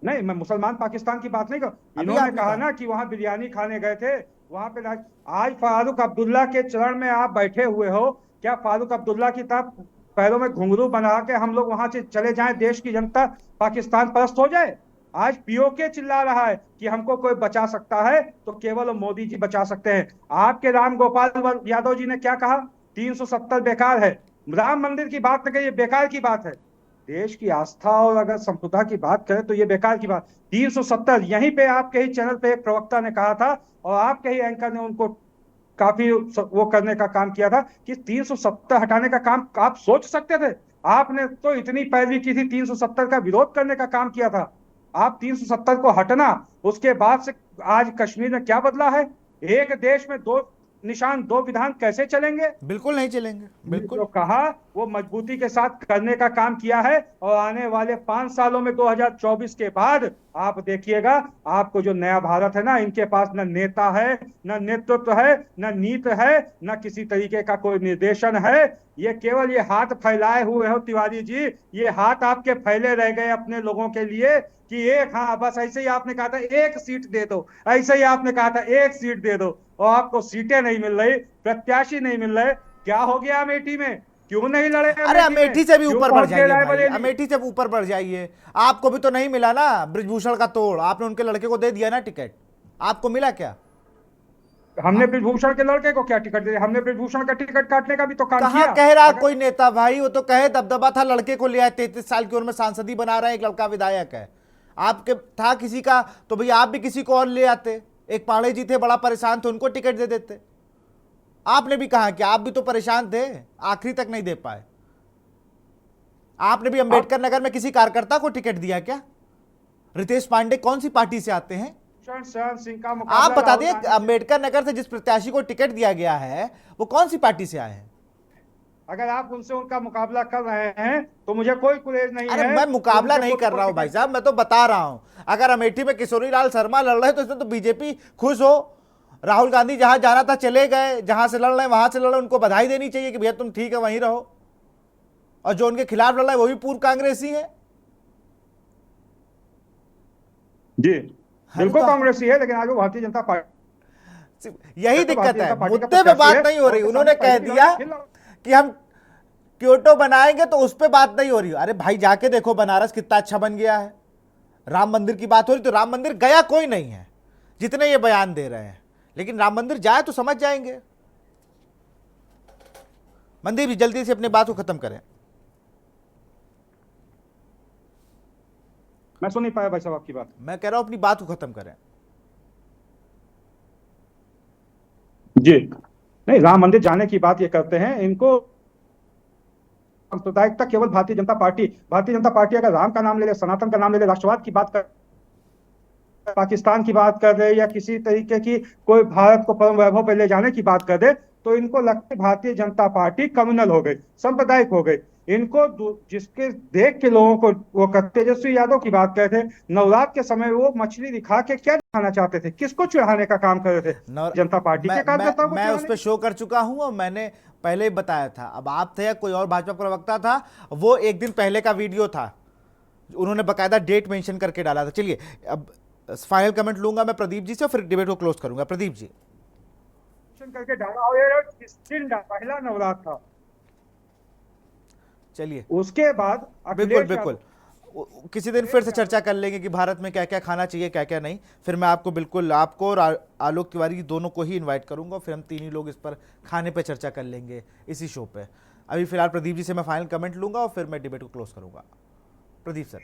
B: नहीं, मैं मुसलमान पाकिस्तान की बात नहीं कर। इन्होंने कहा ना कि वहां बिरयानी खाने गए थे, वहां पे आज फारूक अब्दुल्ला के चरण में आप बैठे हुए हो। क्या फारूक अब्दुल्ला की तरफ पैरों में घुंघरू बना के हम लोग वहां से चले जाएं, देश की जनता पाकिस्तान परस्त हो जाए? आज पीओके चिल्ला रहा है कि हमको कोई बचा सकता है तो केवल मोदी जी बचा सकते हैं। आपके राम गोपाल यादव जी ने क्या कहा? 370 बेकार है। राम मंदिर की बात न करिए, बेकार की बात है। देश की आस्था और अगर संप्रभुता की बात करें तो ये बेकार की बात। 370 यहीं पे आपके ही चैनल पे एक प्रवक्ता ने कहा था, और आपके ही एंकर ने उनको काफी वो करने का काम किया था कि 370 हटाने का काम आप सोच सकते थे? आपने तो इतनी पैरवी की थी, 370 का विरोध करने का काम किया था। आप 370 को हटना, उसके बाद से आज कश्मीर में क्या बदला है? एक देश में दो निशान, दो विधान कैसे चलेंगे?
A: बिल्कुल नहीं चलेंगे,
B: जो
A: बिल्कुल।
B: कहा वो मजबूती के साथ करने का काम किया है, और आने वाले 5 सालों में 2024 के बाद आप देखिएगा, आपको जो नया भारत है ना, इनके पास न नेता है, न नेतृत्व है, न नीति है, न किसी तरीके का कोई निर्देशन है। ये केवल ये हाथ फैलाए हुए हो तिवारी जी, ये हाथ आपके फैले रह गए अपने लोगों के लिए कि एक, हाँ बस ऐसे ही आपने कहा था एक सीट दे दो, ऐसे ही आपने कहा था एक सीट दे दो, और आपको सीटें नहीं मिल रही, प्रत्याशी नहीं मिल रहे। क्या हो गया अमेठी में? क्यों नहीं लड़े
A: अरे अमेठी से भी
B: क्यों
A: ऊपर बढ़
B: पहुंच गए
A: जाइए भाई,
B: रायबरेली?
A: अमेठी से ऊपर बढ़ जाइए। आपको भी तो नहीं मिला ना ब्रिजभूषण का तोड़, आपने उनके लड़के को दे दिया ना टिकट, आपको मिला क्या?
B: हमने ब्रिजभूषण के लड़के को क्या टिकट दिया? हमने ब्रिजभूषण का टिकट काटने का भी तो काम
A: कहाँ
B: किया।
A: कह रहा
B: अगर
A: कोई नेता भाई, वो तो कहे दबदबा था, लड़के को ले आए, 33 साल की उम्र में सांसदी बना रहे हैं, एक लड़का विधायक है। आपके था किसी का तो भैया आप भी किसी को और ले आते। एक पांडे जी थे, बड़ा परेशान थे, उनको टिकट दे देते। आपने भी कहा कि आप भी तो परेशान थे, आखिरी तक नहीं दे पाए। आपने भी अंबेडकर नगर में किसी कार्यकर्ता को टिकट दिया क्या? रितेश पांडे कौन सी पार्टी से आते हैं?
B: शरण सिंह का
A: आप
B: मुकाबला
A: बता
B: राहुल
A: दिए,
B: गांधी।
A: अंबेडकर नगर से जिस प्रत्याशी को टिकट दिया गया है वो कौन सी पार्टी से आए हैं?
B: अगर आप उनसे उनका मुकाबला कर रहे हैं तो मुझे कोई गुरेज नहीं
A: अरे
B: है।
A: मैं मुकाबला
B: उनसे
A: नहीं कर रहा हूं भाई साहब, मैं तो बता रहा हूं। अगर अमेठी में किशोरी लाल शर्मा लड़ रहे हैं तो इसमें तो बीजेपी खुश हो। राहुल गांधी जहां जाना था चले गए, जहां से लड़ रहे हैं वहां से लड़ रहे हैं, उनको बधाई देनी चाहिए कि भैया तुम ठीक है वहीं रहो। और जो उनके खिलाफ लड़ रहा है वो भी पूर्व कांग्रेसी है।
B: जी बिल्कुल
A: तो-
B: कांग्रेसी है, लेकिन आज वो भारतीय जनता पार्टी।
A: यही
B: तो
A: दिक्कत
B: भारतीय
A: है,
B: जनता पार्टी का
A: मुद्दे पे
B: प्रत्याशी
A: बात
B: है,
A: नहीं हो रही।
B: और
A: उन्होंने
B: किसान
A: कह
B: पार्टी
A: दिया
B: खिलाफ-
A: कि हम क्योटो बनाएंगे तो उस पर बात नहीं हो रही। अरे भाई जाके देखो बनारस कितना अच्छा बन गया है। राम मंदिर की बात हो रही तो राम मंदिर गया कोई नहीं है जितने ये बयान दे रहे हैं, लेकिन राम मंदिर जाए तो समझ जाएंगे। मंदिर भी जल्दी से अपनी बात को खत्म करें।
B: मैं सुन नहीं पाया भाई साहब आपकी बात।
A: मैं कह रहा हूं अपनी बात को खत्म करें।
B: जी नहीं, राम मंदिर जाने की बात ये करते हैं, इनको सांप्रदायिकता केवल भारतीय जनता पार्टी अगर राम का नाम ले ले, सनातन का नाम ले ले, राष्ट्रवाद की बात कर, पाकिस्तान की बात कर दे, या किसी तरीके की कोई भारत को परम वैभव पे ले जाने की बात कर दे, तो इनको लगता है भारतीय जनता पार्टी कम्युनल हो गई, सांप्रदायिक हो गई। इनको जिसके देख के लोगों को वो तेजस्वी यादव की बात करते थे, नवरात्र के समय वो मछली दिखा के क्या दिखाना चाहते थे? किसको चढ़ाने का काम कर रहे थे? जनता पार्टी के कार्यकर्ताओं को
A: मैं उस
B: चढ़ाने?
A: पर शो कर चुका हूं और मैंने पहले ही बताया था। अब आप थे या कोई और भाजपा प्रवक्ता था, वो एक दिन पहले का वीडियो था, उन्होंने बकायदा डेट मेंशन करके डाला था। चलिए अब फाइनल कमेंट लूंगा मैं प्रदीप जी से और फिर डिबेट को क्लोज करूंगा। प्रदीप जी
B: करके डाला, और ये किस दिन पहला नवरात्र था।
A: चलिए
B: उसके बाद
A: बिल्कुल
B: अखिलेश
A: बिल्कुल किसी दिन फिर से चर्चा कर लेंगे कि भारत में क्या क्या खाना चाहिए क्या क्या नहीं। फिर मैं आपको बिल्कुल, आपको और आलोक तिवारी दोनों को ही इनवाइट करूंगा, फिर हम तीन ही लोग इस पर खाने पे चर्चा कर लेंगे इसी शो पे। अभी फिलहाल प्रदीप जी से मैं फाइनल कमेंट लूंगा और फिर मैं डिबेट को क्लोज करूंगा। प्रदीप सर।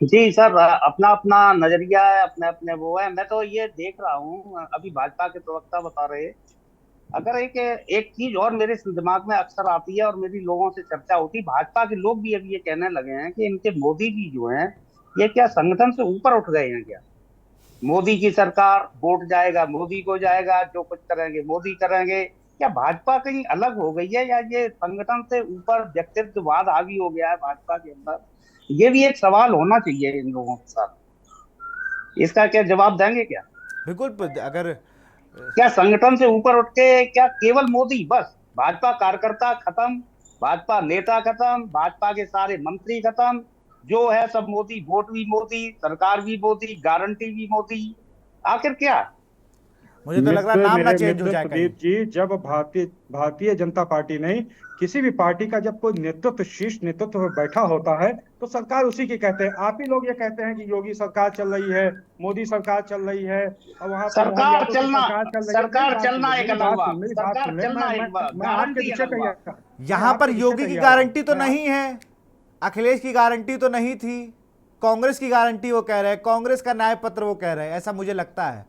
E: जी सर, अपना अपना नजरिया है, अपने अपने वो है। मैं तो ये देख रहा हूँ, अभी भाजपा के प्रवक्ता बता रहे, अगर एक चीज और मेरे दिमाग में अक्सर आती है और मेरी लोगों से चर्चा होती, भाजपा के लोग भी अभी ये कहने लगे हैं कि इनके मोदी जी जो हैं ये क्या संगठन से ऊपर उठ गए हैं क्या? मोदी की सरकार, वोट जाएगा मोदी को जाएगा, जो कुछ करेंगे मोदी करेंगे। क्या भाजपा कहीं अलग हो गई है, या ये संगठन से ऊपर व्यक्तित्ववाद हावी हो गया है भाजपा के अंदर? ये भी एक सवाल होना चाहिए इन लोगों के साथ। इसका क्या जवाब देंगे क्या?
A: बिल्कुल, अगर
E: क्या संगठन से ऊपर उठ के क्या केवल मोदी, बस भाजपा कार्यकर्ता खत्म, भाजपा नेता खत्म, भाजपा के सारे मंत्री खत्म, जो है सब मोदी, वोट भी मोदी, सरकार भी मोदी, गारंटी भी मोदी, आखिर क्या?
A: मुझे तो लग रहा है नाम ना चेंज हो जाए कहीं।
B: प्रदीप जी, जब भारतीय जनता पार्टी नहीं, किसी भी पार्टी का जब कोई नेतृत्व, शीर्ष नेतृत्व में बैठा होता है तो सरकार उसी की कहते हैं। आप ही लोग ये कहते हैं कि योगी सरकार चल रही है, मोदी सरकार चल रही है, और वहां पर
E: सरकार चलना एक अलग बात,
B: सरकार चलना एक
E: बात,
B: मैं आपके
E: गारंटी
B: पीछे
E: अलग बात।
B: कहिए,
A: यहां पर योगी की गारंटी तो नहीं है, अखिलेश की गारंटी तो नहीं थी, कांग्रेस की गारंटी वो कह रहे हैं, कांग्रेस का न्याय पत्र वो कह रहे हैं, ऐसा मुझे लगता है।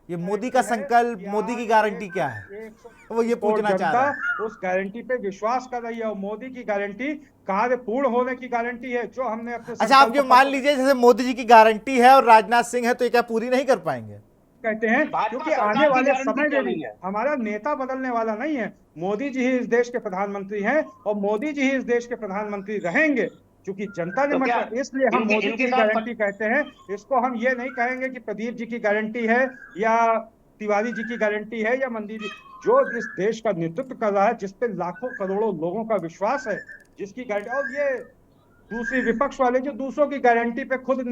A: ये मोदी का संकल्प, मोदी की गारंटी क्या है, वो ये पूछना चाह रहा है।
B: उस गारंटी पे विश्वास कर रही है, और मोदी की गारंटी कार्य पूर्ण होने की गारंटी है, जो हमने अपने
A: अच्छा, आप जो मान लीजिए जैसे मोदी जी की गारंटी है और राजनाथ सिंह है, तो ये क्या पूरी नहीं कर पाएंगे?
B: कहते हैं
E: भाजपा
B: क्योंकि
E: सरकार
B: आने
E: की
B: वाले
E: गारंटी
B: समय
E: क्यों
B: में भी
E: नहीं है?
B: हमारा नेता बदलने वाला नहीं है। मोदी जी ही इस देश के प्रधानमंत्री हैं और मोदी जी ही इस देश के प्रधानमंत्री रहेंगे, क्योंकि जनता ने
E: तो क्या
B: मत, इसलिए हम मोदी
E: इनके
B: की
E: साथ
B: गारंटी कहते हैं। इसको हम ये नहीं कहेंगे कि प्रदीप जी की गारंटी है या तिवारी जी की गारंटी है या मंदिर जी, जो इस देश का नेतृत्व कर रहा है, जिसपे लाखों करोड़ों लोगों का विश्वास है, जिसकी गारंटी। और ये दूसरी विपक्ष वाले जो दूसरों की गारंटी पे खुद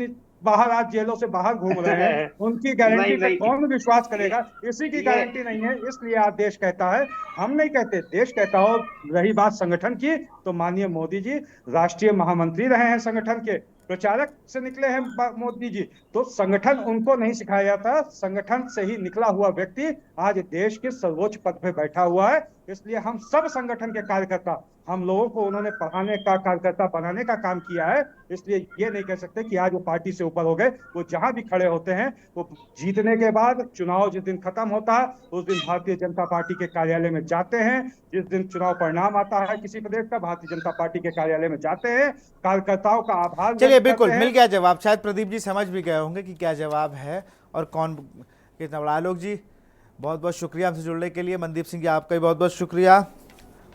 B: बाहर आज जेलों से बाहर घूम रहे हैं, उनकी गारंटी
E: नहीं
B: पे
E: नहीं,
B: कौन विश्वास
E: ये
B: करेगा? इसी की
E: ये
B: गारंटी नहीं है, इसलिए आज देश कहता है, हम नहीं कहते, देश कहता हो। रही बात संगठन की, तो माननीय मोदी जी राष्ट्रीय महामंत्री रहे हैं संगठन के, प्रचारक से निकले हैं मोदी जी। तो संगठन उनको नहीं सिखाया जाता, संगठन से ही निकला हुआ व्यक्ति आज देश के सर्वोच्च पद पे बैठा हुआ है। इसलिए हम सब संगठन के कार्यकर्ता, हम लोगों को उन्होंने पढ़ाने का, कार्यकर्ता बनाने का काम किया है। इसलिए ये नहीं कह सकते कि आज वो पार्टी से ऊपर हो गए। वो जहां भी खड़े होते हैं, वो जीतने के बाद चुनाव जिस दिन खत्म होता है, उस दिन भारतीय जनता पार्टी के कार्यालय में जाते हैं। जिस दिन चुनाव परिणाम आता है किसी प्रदेश का, भारतीय जनता पार्टी के कार्यालय में जाते हैं, कार्यकर्ताओं का आभार
A: चलिए
B: व्यक्त
A: बिल्कुल
B: करते
A: मिल
B: हैं।
A: गया जवाब। शायद प्रदीप जी समझ भी गए होंगे कि क्या जवाब है और कौन कितना बड़ा। आलोक जी बहुत बहुत शुक्रिया हमसे जुड़ने के लिए। मनदीप सिंह जी आपका भी बहुत बहुत शुक्रिया।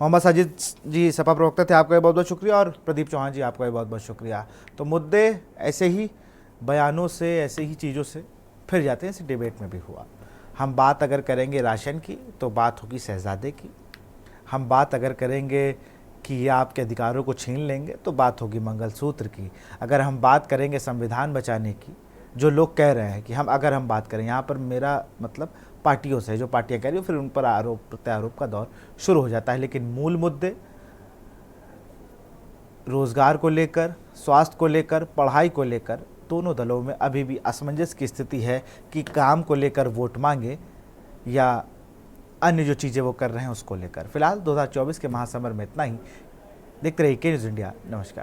A: मोहम्मद साजिद जी सपा प्रवक्ता थे, आपका भी बहुत बहुत शुक्रिया। और प्रदीप चौहान जी आपका भी बहुत बहुत शुक्रिया। तो मुद्दे ऐसे ही बयानों से, ऐसे ही चीज़ों से फिर जाते हैं। इस डिबेट में भी हुआ। हम बात अगर करेंगे राशन की तो बात होगी शहजादे की। हम बात अगर करेंगे कि ये आपके अधिकारों को छीन लेंगे तो बात होगी मंगलसूत्र की। अगर हम बात करेंगे संविधान बचाने की, जो लोग कह रहे हैं कि अगर हम बात करें, यहाँ पर मेरा मतलब पार्टियों से, जो पार्टियां कह रही हो, फिर उन पर आरोप प्रत्यारोप का दौर शुरू हो जाता है। लेकिन मूल मुद्दे रोजगार को लेकर, स्वास्थ्य को लेकर, पढ़ाई को लेकर दोनों दलों में अभी भी असमंजस की स्थिति है कि काम को लेकर वोट मांगे या अन्य जो चीज़ें वो कर रहे हैं उसको लेकर। फिलहाल 2024 के महासमर में इतना ही। देखते रहिए के न्यूज़ इंडिया। नमस्कार।